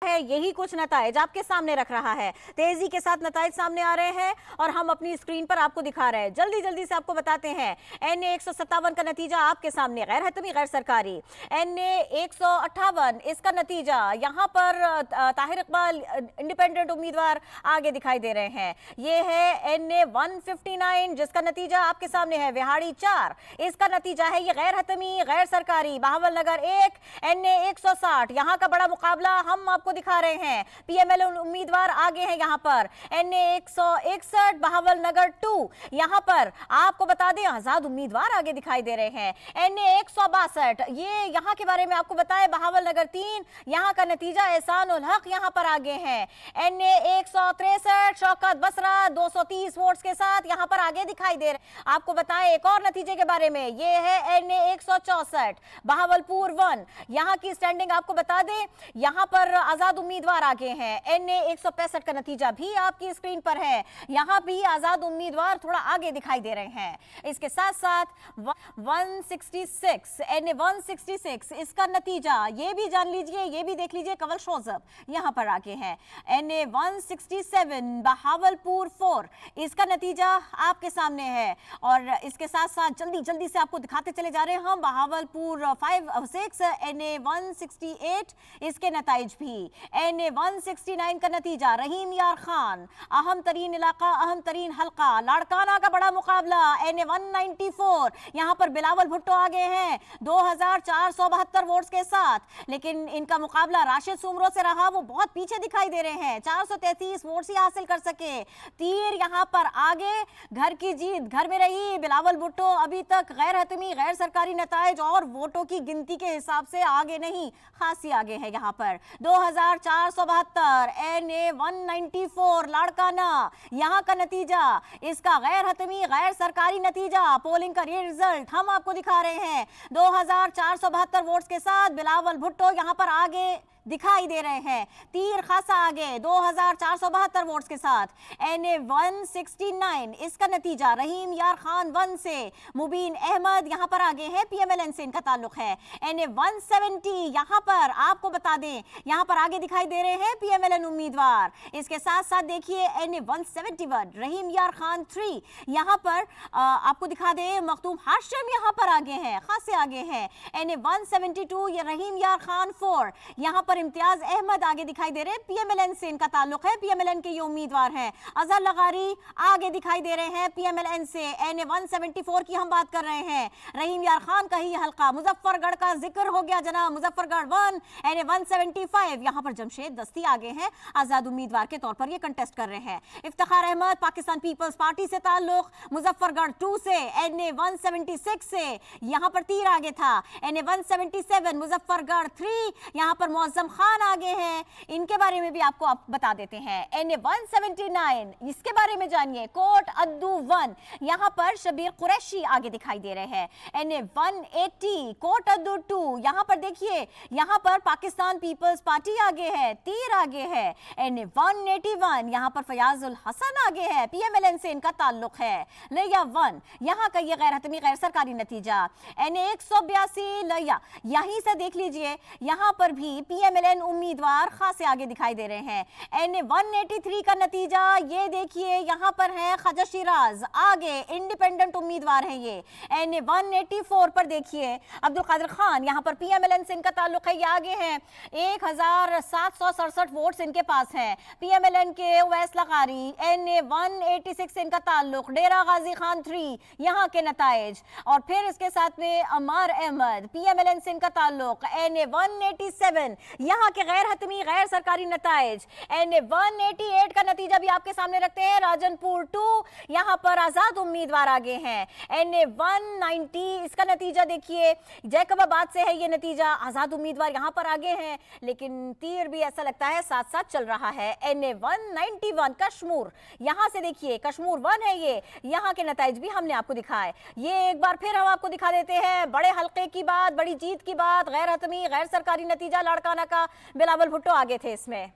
है यही कुछ नताइज आपके सामने रख रहा है। तेजी के साथ नताइज सामने आ रहे हैं और हम अपनी स्क्रीन पर आपको दिखा रहे हैं। जल्दी जल्दी से आपको बताते हैं। NA 157 का नतीजा आपके सामने, गैर हतमी गैर सरकारी। NA 158 इसका नतीजा यहाँ पर ताहिर इकबाल इंडिपेंडेंट उम्मीदवार आगे दिखाई दे रहे हैं। ये है NA 159 जिसका नतीजा आपके सामने है। विहाड़ी 4 इसका नतीजा है, ये गैर हतमी गैर सरकारी। बहावल नगर 1 NA 160 यहाँ का बड़ा मुकाबला हम आपको दिखा रहे हैं। PML उम्मीदवार आगे हैं यहाँ पर। NA 161 बहावल नगर 2 यहाँ पर आपको बता दें आजाद उम्मीदवार आगे दिखाई दे रहे हैं। NA 162 ये यहाँ के बारे में आपको बताएं, बहावल नगर 3 यहाँ का नतीजा एहसान उल हक यहाँ पर आगे हैं। NA 163 शौकत बसरा 230 वोट्स के साथ यहाँ पर आगे दिखाई दे रहे। आपको बताएं एक और नतीजे के बारे में, ये है NA 164 बहावलपुर 1 यहाँ की स्टैंडिंग आपको बता दें, यहाँ पर आजाद उम्मीदवार आगे हैं। NA 165 का नतीजा भी आपकी स्क्रीन पर है, यहाँ भी आजाद उम्मीदवार थोड़ा आगे दिखाई दे रहे हैं। इसके साथ साथ 166 NA 166 इसका नतीजा ये भी जान लीजिए, ये भी देख लीजिए, कवल शोजब यहाँ पर आगे हैं। NA 167 बहावलपुर 4 इसका नतीजा आपके सामने है। और इसके साथ साथ जल्दी जल्दी से आपको दिखाते चले जा रहे हैं हम बहावलपुर 6 NA 168 इसके नताइज भी। NA 169 का नतीजा रहीम यार खान, अहम तरीन इलाका अहम तरीन हल्का, लाड़काना का बड़ा मुकाबला। NA 194 यहाँ पर बिलावल भुट्टो आगे हैं 2472 वोट्स के साथ, लेकिन इनका मुकाबला राशिद सुमरो से रहा, वो बहुत पीछे दिखाई दे रहे हैं, 433 वोट्स ही हासिल कर सके। तीर यहाँ पर आगे, घर की जीत घर में रही। बिलावल भुट्टो अभी तक गैर हतमी गैर सरकारी नताइज और वोटों की गिनती के हिसाब से आगे नहीं, खासी आगे है यहाँ पर 2472। NA 194 लाड़काना यहाँ का नतीजा, इसका गैर हतमी गैर सरकारी नतीजा, पोलिंग का ये रिजल्ट हम आपको दिखा रहे हैं। 2472 वोट्स के साथ बिलावल भुट्टो यहाँ पर आगे दिखाई दे रहे हैं, तीर खासा आगे 2472 वोट्स के साथ। NA 169 इसका नतीजा रहीम यार खान 1 से मुबीन अहमद यहाँ पर आगे है, PMLN से इनका ताल्लुक है। NA 170 यहाँ पर आपको बता दें, यहाँ पर आगे दिखाई दे रहे हैं PMLN उम्मीदवार। इसके साथ साथ देखिए NA 171 रहीम यार खान 3 यहाँ पर आपको दिखा दें, मखदूम हाशिम यहाँ पर आगे हैं, खासे आगे हैं। NA 172 ये रहीम यार खान 4 यहाँ पर इम्तियाज अहमद आगे दिखाई दे रहे हैं, PMLN से इनका ताल्लुक है, PMLN के ये उम्मीदवार हैं। अजहर लगारी आगे दिखाई दे रहे हैं PMLN से। NA 174 की हम बात कर रहे हैं, रहीम यार खान का ही हल्का। मुजफ्फरगढ़ का जिक्र हो गया जनाब, मुजफ्फरगढ़ 1 NA 175 यहाँ पर जमशेद दस्ती आगे हैं, आजाद उम्मीदवार के तौर पर ये कंटेस्ट कर रहे हैं। इफ्तिखार अहमद पाकिस्तान पीपल्स पार्टी से ताल्लुक, मुजफ्फरगढ़ 2 से। NA 176 से यहाँ पर तीर आगे था। NA 177 मुजफ्फरगढ़ 3 यहाँ पर मौजम खान आगे हैं, इनके बारे में भी आपको बता देते हैं। NA 179 इसके बारे में जानिए, कोट अद्दू 1 यहाँ पर शबीर कुरैशी आगे दिखाई दे रहे हैं। NA 180 कोट अद्दू 2 यहाँ पर देखिए, यहाँ पर पाकिस्तान पीपल्स पार्टी आगे है, तीर आगे है। NA 181 यहाँ पर फयाजुल हसन आगे है, PMLN से इनका ताल्लुक है। लिया 1 यहाँ का ये गैर हतमी गैर सरकारी नतीजा। NA 182 लिया यहीं से देख लीजिए, यहाँ पर भी PMLN उम्मीदवार खासे आगे दिखाई दे रहे हैं। NA 183 का नतीजा ये देखिए, यहाँ पर है ख्वाजा शिराज आगे, इंडिपेंडेंट उम्मीदवार हैं ये। NA 184 पर देखिए अब्दुल कादिर खान यहाँ पर PMLN से इनका ताल्लुक है, ये आगे हैं, 1767 वोट्स इनके पास हैं। PMLN के उवैस लगारी NA 186 से इनका ताल्लुक, डेरा गाजी खान 3 यहाँ के नताइज। और फिर इसके साथ में अमार अहमद PMLN से इनका ताल्लुक। NA 187 यहाँ के गैर हतमी गैर सरकारी नताइज। NA 188 का नतीजा भी आपके सामने रखते हैं, राजनपुर 2 यहाँ पर आजाद उम्मीदवार आगे हैं। NA 190 इसका नतीजा देखिए, जैकबाबाद से है ये नतीजा, आजाद उम्मीदवार यहाँ पर आगे हैं, लेकिन तीर भी ऐसा लगता है साथ साथ चल रहा है। NA 191 कश्मीर यहाँ से देखिए, कश्मीर 1 है ये, यहाँ के नताइज भी हमने आपको दिखाए। ये एक बार फिर हम आपको दिखा देते हैं, बड़े हल्के की बात, बड़ी जीत की बात, गैर हतमी गैर सरकारी नतीजा, लाड़काना का बिलावल भुट्टो आगे थे इसमें।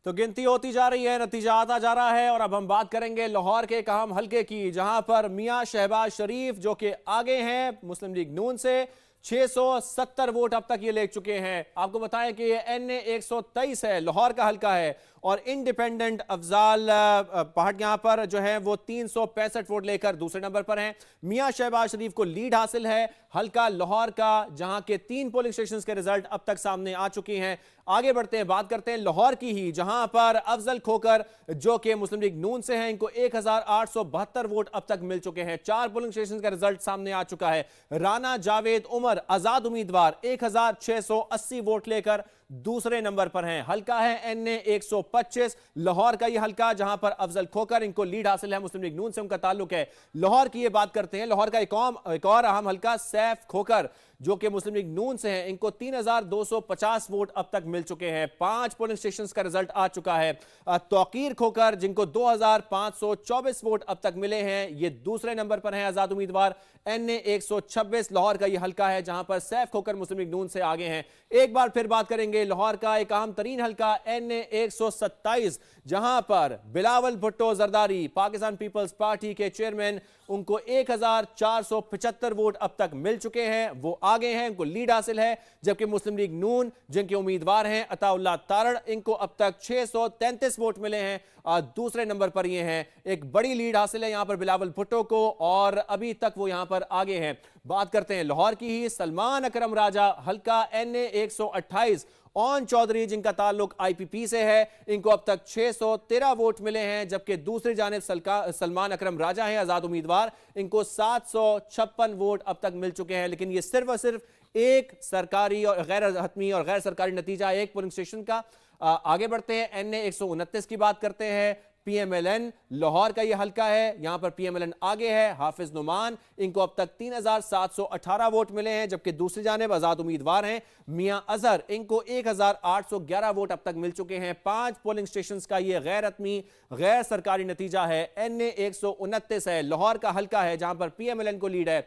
तो गिनती होती जा रही है, नतीजा आता जा रहा है। और अब हम बात करेंगे लाहौर के एक अहम हल्के की, जहां पर मियां शहबाज शरीफ जो कि आगे हैं मुस्लिम लीग नून से 670 वोट अब तक ये ले चुके हैं। आपको बताएं कि ये NA 123 है, लाहौर का हल्का है, और इंडिपेंडेंट अफजाल पहाड़ यहां पर जो है वो 365 वोट लेकर दूसरे नंबर पर हैं। मियां शहबाज शरीफ को लीड हासिल है हल्का लाहौर का, जहां के 3 पोलिंग स्टेशंस के रिजल्ट अब तक सामने आ चुकी हैं। आगे बढ़ते हैं, बात करते हैं लाहौर की ही, जहां पर अफजल खोकर जो कि मुस्लिम लीग नून से हैं, इनको 1872 वोट अब तक मिल चुके हैं। 4 पोलिंग स्टेशन का रिजल्ट सामने आ चुका है। राना जावेद उमर आजाद उम्मीदवार 1680 वोट लेकर दूसरे नंबर पर हैं। हल्का है NA 125 लाहौर का ये हल्का, जहां पर अफजल खोकर इनको लीड हासिल है, मुस्लिम लीग नून से उनका ताल्लुक है। लाहौर की ये बात करते हैं, लाहौर का एक और अहम हल्का सैफ खोकर जो कि मुस्लिम लीग नून से हैं, इनको 3250 वोट अब तक मिल चुके हैं। 5 पोलिंग स्टेशंस का रिजल्ट आ चुका है। तौकीर खोकर जिनको 2524 वोट अब तक मिले हैं, ये दूसरे नंबर पर हैं आजाद उम्मीदवार। NA 126 लाहौर का ये हल्का है, जहां पर सैफ खोकर मुस्लिम लीग नून से आगे हैं। एक बार फिर बात करेंगे लाहौर का एक अहम तरीन हल्का NA 127, जहां पर बिलावल भुट्टो जरदारी पाकिस्तान पीपल्स पार्टी के चेयरमैन, उनको 1475 वोट अब तक मिल चुके हैं, वो आगे हैं, उनको लीड हासिल है। जबकि मुस्लिम लीग नून जिनके उम्मीदवार हैं अताउल्लाह तारड़, इनको अब तक 633 वोट मिले हैं, दूसरे नंबर पर ये हैं। एक बड़ी लीड हासिल है यहां पर बिलावल भुट्टो को, और अभी तक वो यहां पर आगे हैं। बात करते हैं लाहौर की ही, सलमान अकरम राजा हल्का NA 128 ओन चौधरी जिनका ताल्लुक IPP से है, इनको अब तक 613 वोट मिले हैं। जबकि दूसरी जानिब सलमान अकरम राजा हैं आजाद उम्मीदवार, इनको 756 वोट अब तक मिल चुके हैं। लेकिन ये सिर्फ और सिर्फ एक सरकारी और गैर हतमी और गैर सरकारी नतीजा एक पोलिंग स्टेशन का। आगे बढ़ते हैं, NA 129 की बात करते हैं। PMLN लाहौर का यह हल्का है, यहां पर PMLN आगे है। हाफिज नुमान, इनको अब तक 3718 वोट मिले हैं। जबकि दूसरी जानिब आजाद उम्मीदवार हैं मियां अजहर, इनको 1811 वोट अब तक मिल चुके हैं। 5 पोलिंग स्टेशंस का यह गैर हतमी गैर सरकारी नतीजा है। NA 129 है, लाहौर का हल्का है, जहां पर PMLN को लीड है।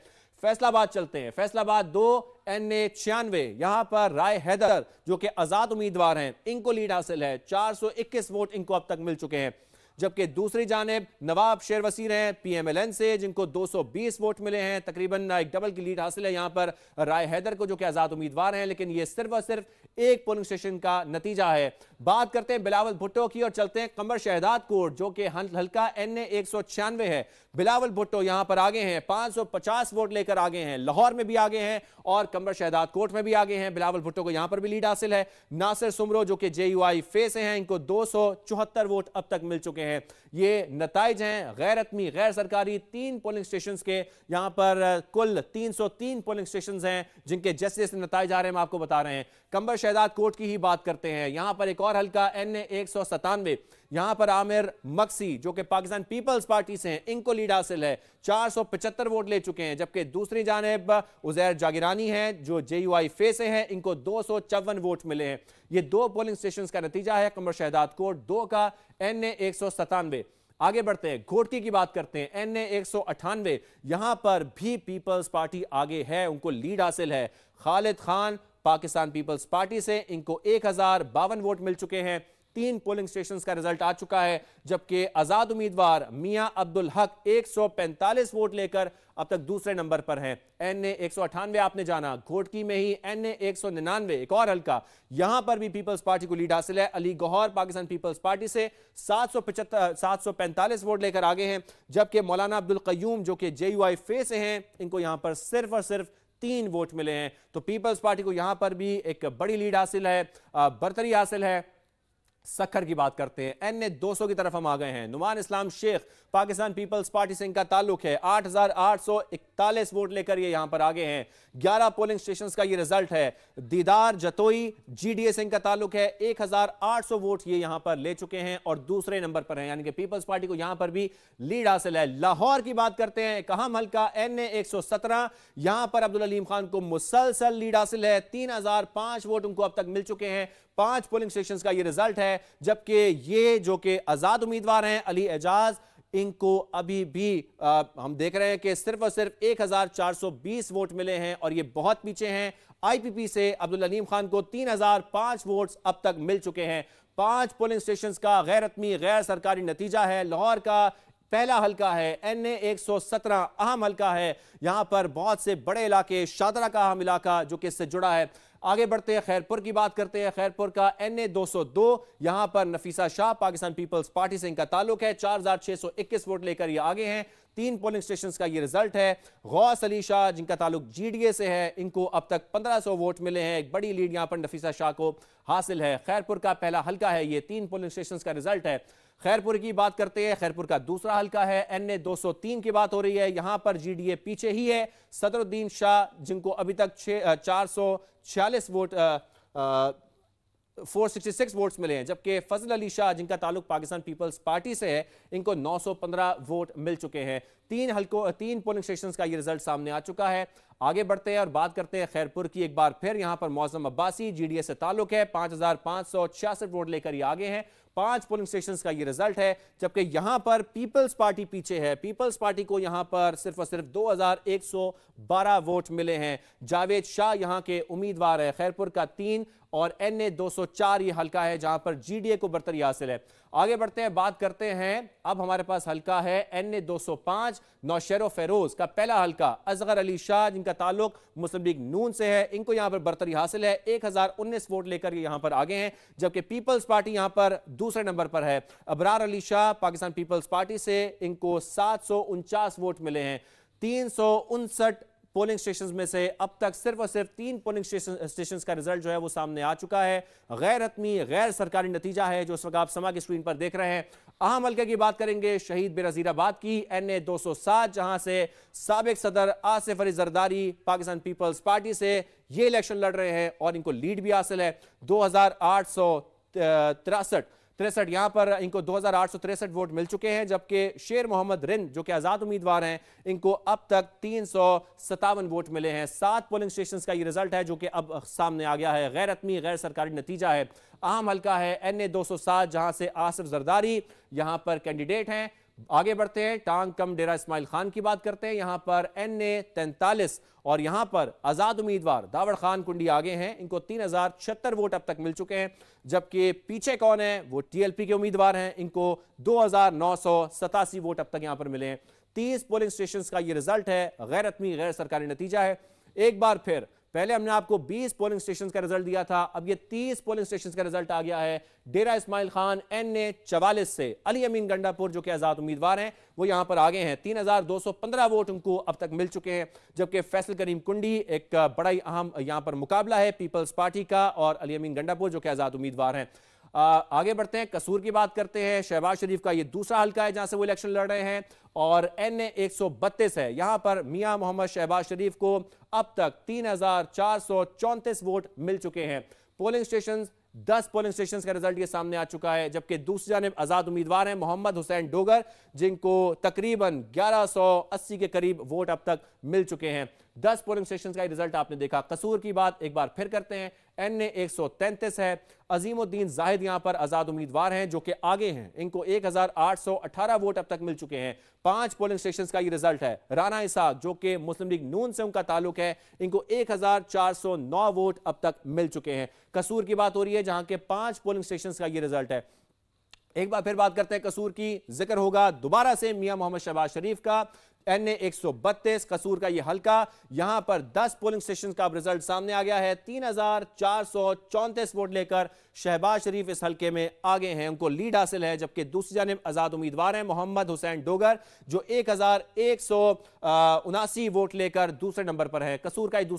फैसलाबाद चलते हैं, फैसलाबाद 2 NA 96, यहां पर राय हैदर जो कि आजाद उम्मीदवार हैं, इनको लीड हासिल है। 421 वोट इनको अब तक मिल चुके हैं। जबकि दूसरी जानिब नवाब शेर वसीर हैं PMLN से, जिनको 220 वोट मिले हैं, तकरीबन एक डबल की लीड हासिल है यहां पर राय हैदर को जो कि आजाद उम्मीदवार हैं। लेकिन यह सिर्फ और सिर्फ एक पोलिंग स्टेशन का नतीजा है। बात करते हैं बिलावल भुट्टो की और चलते हैं कमर शहदाद कोट जो कि हल्का NA 196 है। बिलावल भुट्टो यहां पर आगे हैं, 550 वोट लेकर आगे हैं। लाहौर में भी आगे हैं और कमर शहदाद कोट में भी आगे हैं। बिलावल भुट्टो को यहां पर भी लीड हासिल है। नासिर सुमरो जो कि JUI फे से हैं, इनको 274 वोट अब तक मिल चुके हैं। ये नताइज हैं गैर हतमी गैर सरकारी 3 पोलिंग स्टेशंस के। यहां पर कुल 303 पोलिंग स्टेशंस हैं जिनके जैसे जैसे नताइज आ रहे हैं हम आपको बता रहे हैं। कंबर शहदाद कोट की ही बात करते हैं, यहां पर एक और हल्का NA 197, यहां पर आमिर मक्सी जो कि पाकिस्तान पीपल्स पार्टी से हैं, इनको लीड हासिल है, 475 वोट ले चुके हैं। जबकि दूसरी जानिब उजैर जागिरानी हैं जो JUI फे से हैं, इनको 254 वोट मिले हैं। ये 2 पोलिंग स्टेशंस का नतीजा है कंबर शहदाद कोट 2 का NA 197। आगे बढ़ते हैं, घोटकी की बात करते हैं, NA 198, यहां पर भी पीपल्स पार्टी आगे है, उनको लीड हासिल है। खालिद खान पाकिस्तान पीपल्स पार्टी से, इनको 1052 वोट मिल चुके हैं। 3 पोलिंग स्टेशंस का रिजल्ट आ चुका है। जबकि आजाद उम्मीदवार मियां अब्दुल हक 145 वोट लेकर अब तक दूसरे नंबर पर हैं। NA 198 आपने जाना, घोटकी में ही NA 199 एक और हल्का, यहां पर भी पीपल्स पार्टी को लीड हासिल है। अली गौहर पाकिस्तान पीपल्स पार्टी से 745 वोट लेकर आगे हैं। जबकि मौलाना अब्दुल कयूम जो कि JUI फे से हैं, इनको यहां पर सिर्फ और सिर्फ 3 वोट मिले हैं। तो पीपल्स पार्टी को यहां पर भी एक बड़ी लीड हासिल है, बरतरी हासिल है। सखर की बात करते हैं, NA 200 की तरफ हम आ गए हैं। नुमान इस्लाम शेख पाकिस्तान पीपल्स पार्टी से इनका ताल्लुक है, 8841 वोट लेकर ये यहां पर आगे हैं। 11 पोलिंग स्टेशंस का ये रिजल्ट है। दीदार जतोई GDA से इनका ताल्लुक है, 1800 वोट ये यहां पर ले चुके हैं और दूसरे नंबर पर हैं, यानी कि पीपल्स पार्टी को यहां पर भी लीड हासिल है। लाहौर की बात करते हैं, एक अहम हल्का NA 117, यहां पर अब्दुल अलीम खान को मुसलसल लीड हासिल है, 3005 वोट उनको अब तक मिल चुके हैं। 5 पोलिंग स्टेशंस का ये रिजल्ट है। जबकि ये जो कि आजाद उम्मीदवार हैं अली एजाज, इनको अभी भी हम देख रहे हैं कि सिर्फ और सिर्फ 1420 वोट मिले हैं और ये बहुत पीछे हैं। IPP से अब्दुल अलीम खान को 3005 वोट्स अब तक मिल चुके हैं। 5 पोलिंग स्टेशंस का गैर हतमी गैर सरकारी नतीजा है। लाहौर का पहला हल्का है NA 117, अहम हल्का है। यहां पर बहुत से बड़े इलाके, शादरा का अहम इलाका जो कि इससे जुड़ा है। आगे बढ़ते हैं, खैरपुर की बात करते हैं। खैरपुर का NA 202, यहां पर नफीसा शाह पाकिस्तान पीपल्स पार्टी से इनका ताल्लुक है। 4621 वोट लेकर ये आगे हैं। 3 पोलिंग स्टेशन का ये रिजल्ट है। गौस अली शाह जिनका ताल्लुक GDA से है, इनको अब तक 1500 वोट मिले हैं। एक बड़ी लीड यहां पर नफीसा शाह को हासिल है। खैरपुर का पहला हल्का है ये, 3 पोलिंग स्टेशन का रिजल्ट है। खैरपुर की बात करते हैं। खैरपुर का दूसरा हल्का है, NA 203 की बात हो रही है। यहां पर GDA पीछे ही है। सदरुद्दीन शाह जिनको अभी तक 446 वोट 466 वोट्स मिले हैं, जबकि फजल अली शाह जिनका ताल्लुक पाकिस्तान पीपल्स पार्टी से है, इनको 915 वोट मिल चुके हैं। 3 पोलिंग स्टेशंस का ये रिजल्ट सामने आ चुका है। आगे बढ़ते हैं और बात करते हैं खैरपुर की। एक बार फिर यहां पर मौजम अब्बासी GDA से ताल्लुक है, 5566 वोट लेकर ये आगे हैं। 5 पोलिंग स्टेशंस का ये रिजल्ट है, जबकि यहां पर पीपल्स पार्टी पीछे है। पीपल्स पार्टी को यहां पर सिर्फ और सिर्फ 2112 वोट मिले हैं। जावेद शाह यहां के उम्मीदवार है। खैरपुर का 3 और NA 204 ये हल्का है जहां पर GDA को बरतरी हासिल है। आगे बढ़ते हैं, बात करते हैं। अब हमारे पास हल्का है NA 205, नौशेरो फेरोज का पहला हल्का। असगर अली शाह जिनका ताल्लुक मुस्लिम लीग नून से है, इनको यहां पर बरतरी हासिल है। 1019 वोट लेकर ये यहां पर आगे हैं, जबकि पीपल्स पार्टी यहां पर दूसरे नंबर पर है। अबरार अली शाह पाकिस्तान पीपल्स पार्टी से, इनको 749 वोट मिले हैं। 359 पोलिंग स्टेशंस में से अब तक सिर्फ और सिर्फ 3 पोलिंग स्टेशंस का रिजल्ट जो है वो सामने आ चुका है। गैर हतमी, गैर सरकारी नतीजा है जो इस वक्त आप समा की स्क्रीन पर देख रहे हैं। अहम हल्के की बात करेंगे, शहीद बेनज़ीराबाद की NA 207, जहां से साबिक सदर आसिफ अली जरदारी पाकिस्तान पीपल्स पार्टी से ये इलेक्शन लड़ रहे हैं और इनको लीड भी हासिल है। 2863 यहां पर इनको 2863 वोट मिल चुके हैं, जबकि शेर मोहम्मद रिंद जो कि आजाद उम्मीदवार हैं, इनको अब तक 357 वोट मिले हैं। 7 पोलिंग स्टेशंस का ये रिजल्ट है जो कि अब सामने आ गया है। गैर हतमी, गैर सरकारी नतीजा है। अहम हल्का है NA 207, जहां से आसिफ जरदारी यहां पर कैंडिडेट हैं। आगे बढ़ते हैं, टांग कम डेरा इस्माइल खान की बात करते हैं। यहां पर NA 43 और यहां पर आजाद उम्मीदवार दावड़ खान कुंडी आगे हैं, इनको 3076 वोट अब तक मिल चुके हैं, जबकि पीछे कौन है, वो TLP के उम्मीदवार हैं, इनको 2987 वोट अब तक यहां पर मिले हैं। 30 पोलिंग स्टेशंस का ये रिजल्ट है। गैर हतमी, गैर सरकारी नतीजा है। एक बार फिर, पहले हमने आपको 20 पोलिंग स्टेशंस का रिजल्ट दिया था, अब ये 30 पोलिंग स्टेशंस का रिजल्ट आ गया है। डेरा इस्माइल खान NA 44 से अली अमीन गंडापुर जो कि आजाद उम्मीदवार हैं, वो यहां पर आगे हैं। 3215 वोट उनको अब तक मिल चुके हैं, जबकि फैसल करीम कुंडी, एक बड़ा ही अहम यहां पर मुकाबला है पीपल्स पार्टी का और अली अमीन गंडापुर जो कि आजाद उम्मीदवार हैं। आगे बढ़ते हैं, कसूर की बात करते हैं। शहबाज शरीफ का ये दूसरा हल्का है जहां से वो इलेक्शन लड़ रहे हैं और NA 132 है। यहां पर मियां मोहम्मद शहबाज शरीफ को अब तक 3434 वोट मिल चुके हैं। पोलिंग स्टेशन 10 पोलिंग स्टेशन का रिजल्ट ये सामने आ चुका है, जबकि दूसरी जानिब आजाद उम्मीदवार हैं मोहम्मद हुसैन डोगर, जिनको तकरीबन 1180 के करीब वोट अब तक मिल चुके हैं। 10 पोलिंग स्टेशन का रिजल्ट आपने देखा। कसूर की बात एक बार फिर करते हैं। NA 133 है। अजीमुद्दीन जाहिद यहां पर आजाद उम्मीदवार हैं जो कि आगे हैं, इनको 1818 वोट अब तक मिल चुके हैं। 5 पोलिंग स्टेशन का ये रिजल्ट है। राना इसाक जो कि मुस्लिम लीग नून से उनका ताल्लुक है, इनको 1409 वोट अब तक मिल चुके हैं। कसूर की बात हो रही है जहां के 5 पोलिंग स्टेशन का ये रिजल्ट है। एक बार फिर बात करते हैं कसूर की। जिक्र होगा दोबारा से मियां मोहम्मद शहबाज शरीफ का। NA 132 कसूर का ये हल्का, यहां पर 10 पोलिंग स्टेशन का रिजल्ट सामने आ गया है। 3434 वोट लेकर शहबाज शरीफ इस हल्के में आगे हैं, उनको लीड हासिल है, जबकि दूसरी जानिब आजाद उम्मीदवार हैं मोहम्मद हुसैन डोगर जो 1179 वोट लेकर दूसरे नंबर पर है। कसूर का दूसरा